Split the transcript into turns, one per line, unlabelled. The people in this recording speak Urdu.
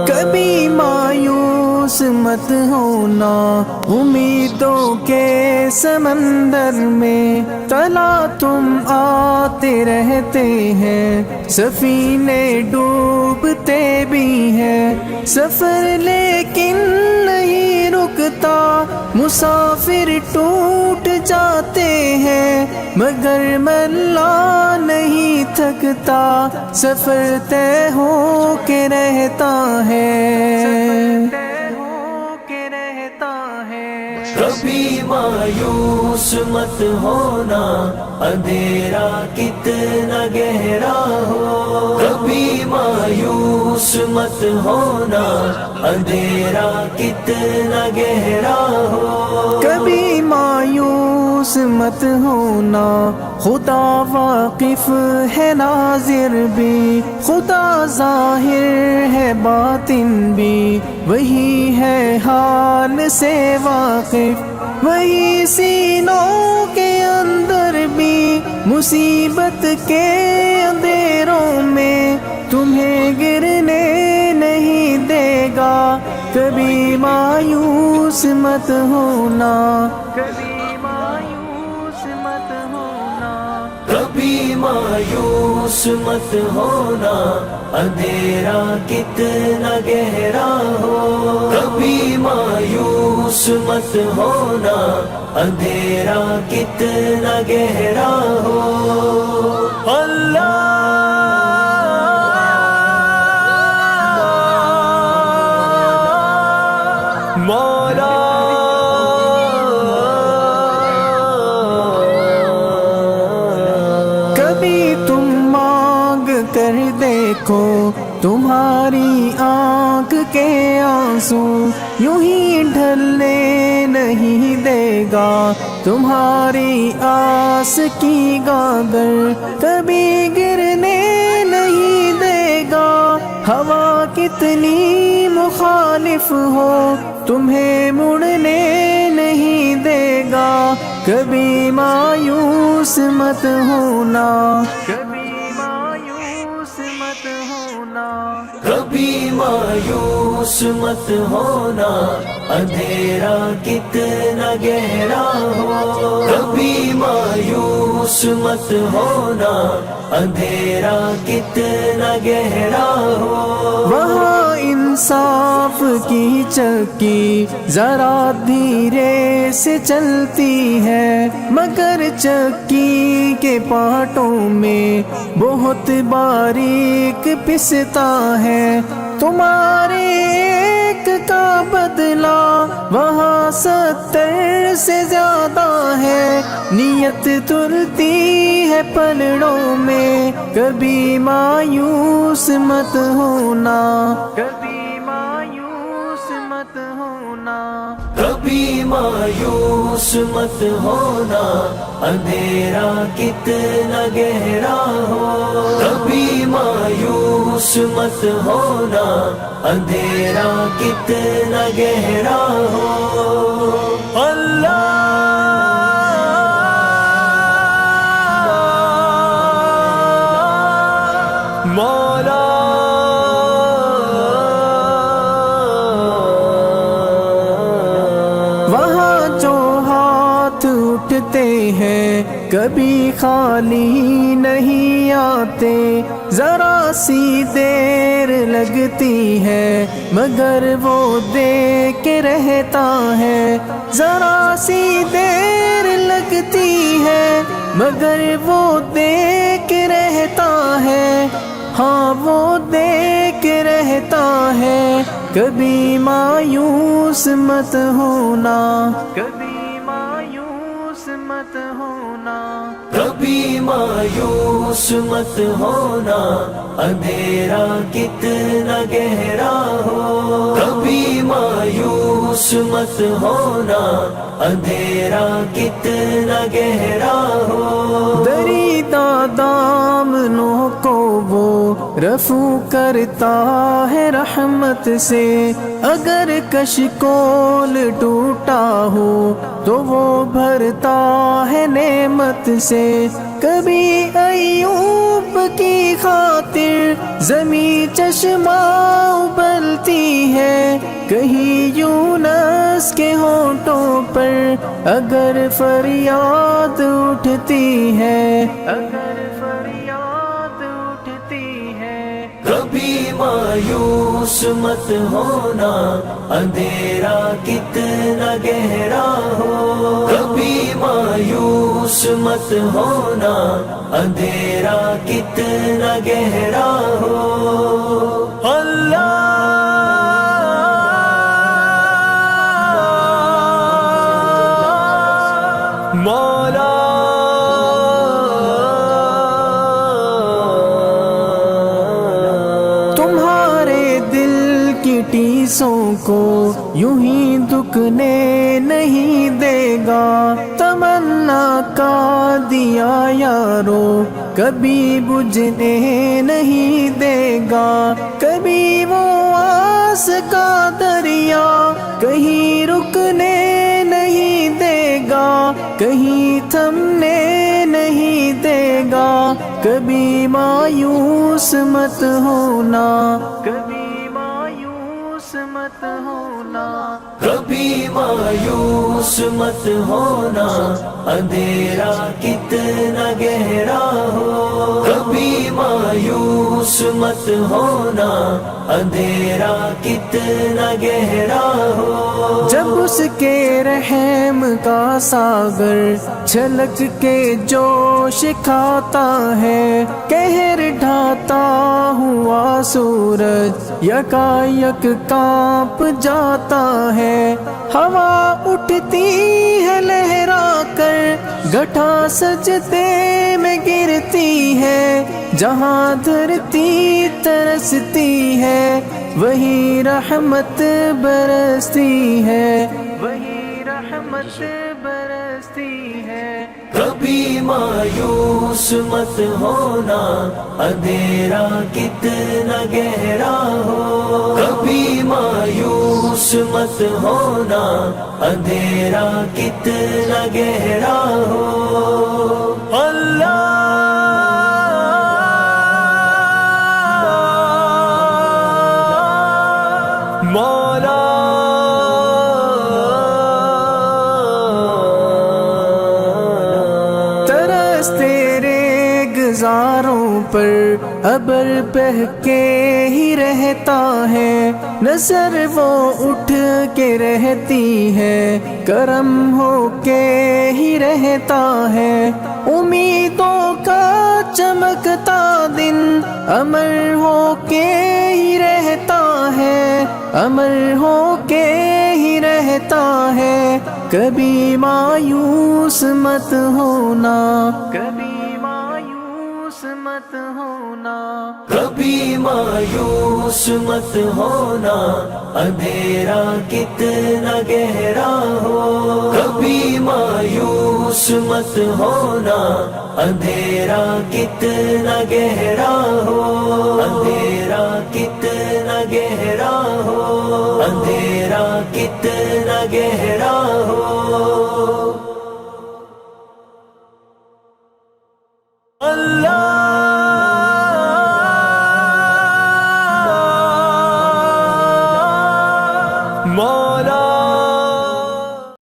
کبھی مایوس مت ہونا امیدوں کے سمندر میں، تلا تم آتے رہتے ہیں، سفینے ڈوبتے بھی ہیں، سفر لیکن نہیں رکتا، مسافر ٹوٹ جاتے ہیں مگر ملا نہیں تھکتا، سفر طے ہو کے رہتا ہے۔
کبھی مایوس مت ہونا، اندھیرا کتنا گہرا ہو، کبھی مایوس مت ہونا، اندھیرا کتنا گہرا ہو،
کبھی مایوس مت ہونا، خدا واقف ہے ناظر بھی، خدا ظاہر ہے باطن بھی، وہی ہے حال سے واقف، وہی سینوں کے اندر بھی، مصیبت کے اندھیروں میں تمہیں گرنے نہیں دے گا، کبھی مایوس مت ہونا، کبھی مایوس مت ہونا،
کبھی مایوس مت ہونا، اندھیرا کتنا گہرا ہو، کبھی مایوس مت ہونا، اندھیرا کتنا گہرا ہو، اللہ مولا
کبھی تم مانگ کر دیکھو، تمہاری آنکھ کے آنسو یوں ہی ڈھلنے نہیں دے گا، تمہاری آس کی گاگر کبھی گرنے نہیں دے گا، ہوا کتنی مخالف ہو تمہیں مڑنے نہیں دے گا، کبھی مایوس مت ہونا، کبھی مایوس مت ہونا،
کبھی مایوس مت ہونا، اندھیرا کتنا گہرا ہو، کبھی مایوس مت ہونا، اندھیرا کتنا گہرا ہو،
وہاں انصاف کی چکی ذرا دھیرے سے چلتی ہے، مگر چکی کے پارٹوں میں بہت باریک پستا ہے، تمہارے ایک کا بدلہ وہاں 70 سے زیادہ ہے، نیت تلتی ہے پلڑوں میں، کبھی مایوس مت ہونا، کبھی مایوس مت ہونا،
کبھی مایوس مت ہونا، اندھیرا کتنا گہرا ہو، کبھی مایوس مت ہونا، اندھیرا کتنا گہرا ہو، اللہ مولا
وہاں جو ہاتھ اٹھتے ہیں کبھی خالی نہیں آتے، ذرا سی دیر لگتی ہے مگر وہ دے کے رہتا ہے، ذرا سی دیر لگتی ہے مگر وہ دے کے رہتا ہے، ہاں وہ دے کے رہتا ہے، کبھی مایوس مت ہونا، کبھی مایوس مت ہونا،
کبھی مایوس مت ہونا، اندھیرا کتنا گہرا ہو، کبھی مایوس مت ہونا، اندھیرا کتنا گہرا ہو،
دریدہ دامنوں کو وہ رفو کرتا ہے رحمت سے، اگر کشکول ٹوٹا ہو تو وہ بھرتا ہے نعمت سے، کبھی ایوب کی خاطر زمین چشمہ ابلتی ہے، کہیں یونس کے ہونٹوں پر اگر فریاد اٹھتی ہے، اگر فریاد اٹھتی ہے۔
کبھی مایوس مت ہونا، اندھیرا کتنا گہرا ہو، کبھی مایوس مت ہونا، اندھیرا کتنا گہرا ہو۔ اللہ مولا
تمہارے دل کی ٹیسوں کو یوں ہی دکنے نہیں دے گا، تمنا کا دیا یارو کبھی بجھنے نہیں دے گا، کبھی وہ آس کا دریا کہیں رکنے نہیں دے گا، کہیں تھمنے نہیں دے گا، کبھی مایوس مت ہونا، کبھی مایوس مت ہونا،
کبھی مایوس مت ہونا، اندھیرا کتنا گہرا ہو، کبھی مایوس مت ہونا، اندھیرا کتنا گہرا ہو۔
جب اس کے رحم کا ساگر چھلک کے جوش کھاتا ہے، قہر ڈھاتا ہوا سورج یکایک کانپ جاتا ہے، ہوا اٹھتی ہے لہرا کر گٹھا سجدے میں گرتی ہے، جہاں دھرتی ترستی ہے وہی رحمت برستی ہے، وہی رحمت برستی ہے۔
کبھی مایوس مت ہونا، اندھیرا کتنا گہرا ہو، کبھی مایوس مت ہونا، اندھیرا کتنا گہرا ہو۔ اللہ مولا
ترس تیرے گزاروں پر ابر بہہ کے ہی رہتا ہے، نظر وہ اٹھ کے رہتی ہے، کرم ہو کے ہی رہتا ہے، امیدوں کا چمکتا دن امر ہو کے ہی رہتا ہے، امر ہو کے ہی رہتا ہے، کبھی مایوس مت ہونا، کبھی مایوس مت ہونا،
کبھی مایوس مت ہونا، اندھیرا کتنا گہرا ہو، کبھی مایوس مت ہونا، اندھیرا کتنا گہرا ہو، اندھیرا کتنا گہرا ہو، اندھیرا کتنا گہرا ہو۔